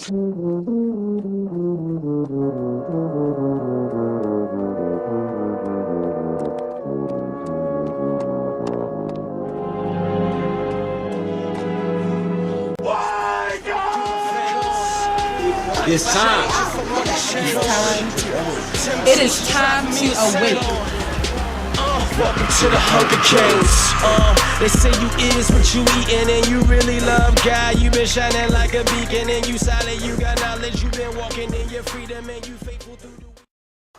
It's time. It is time to awake. Welcome to the Hunger Games. They say you is what you eatin' and you really love God. You been shining like a beacon and you solid. You got knowledge. You been walking in your freedom and you faithful through the.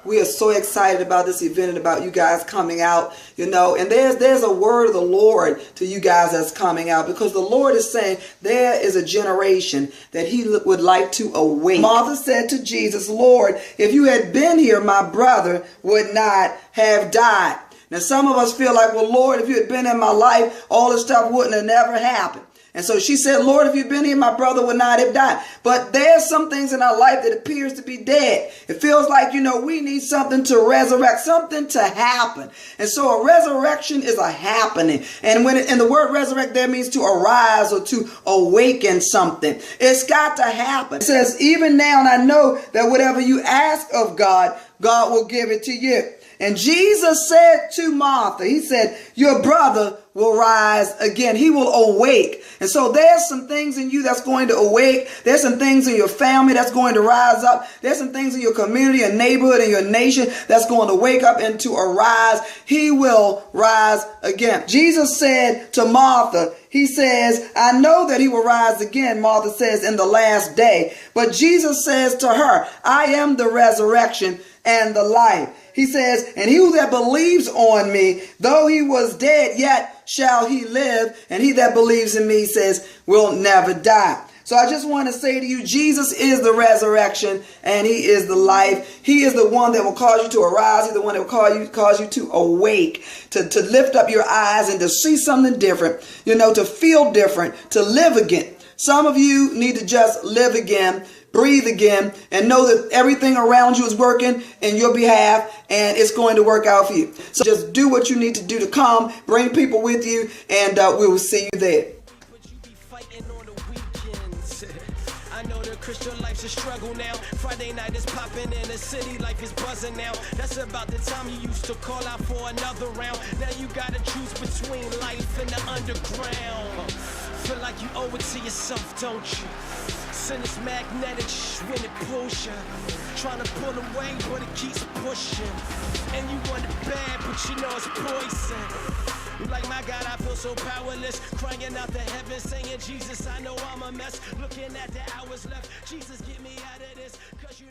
We are so excited about this event and about you guys coming out, you know, and there's a word of the Lord to you guys that's coming out, because the Lord is saying there is a generation that he would like to awake. Martha said to Jesus, Lord, if you had been here, my brother would not have died. Now, some of us feel like, well, Lord, if you had been in my life, all this stuff wouldn't have never happened. And so she said, Lord, if you'd been here, my brother would not have died. But there's some things in our life that appears to be dead. It feels like, you know, we need something to resurrect, something to happen. And so a resurrection is a happening. And and the word resurrect there means to arise or to awaken something. It's got to happen. It says, even now, and I know that whatever you ask of God, God will give it to you. And Jesus said to Martha, he said, your brother will rise again. He will awake. And so there's some things in you that's going to awake. There's some things in your family that's going to rise up. There's some things in your community and neighborhood and your nation that's going to wake up and to arise. He will rise again. Jesus said to Martha, he says, I know that he will rise again, Martha says, in the last day. But Jesus says to her, I am the resurrection and the life. He says, and he that believes on me, though he was dead, yet shall he live. And he that believes in me, says, will never die. So I just want to say to you, Jesus is the resurrection and he is the life. He is the one that will cause you to arise. He's the one that will cause you to awake, to lift up your eyes and to see something different, you know, to feel different, to live again. Some of you need to just live again, breathe again, and know that everything around you is working in your behalf and it's going to work out for you. So just do what you need to do to come, bring people with you, and we will see you there. Christian life's a struggle now. Friday night is popping in the city, life is buzzing now. That's about the time you used to call out for another round. Now you gotta choose between life and the underground. Feel like you owe it to yourself, don't you? Sin is magnetic when it pulls you. Trying to pull away, but it keeps pushing. And you want it bad, but you know it's poison. Like, my God, I feel so powerless. Crying out to heaven, saying, Jesus, I know I'm a mess. Looking at the hours left. Jesus, get me out of this. 'Cause you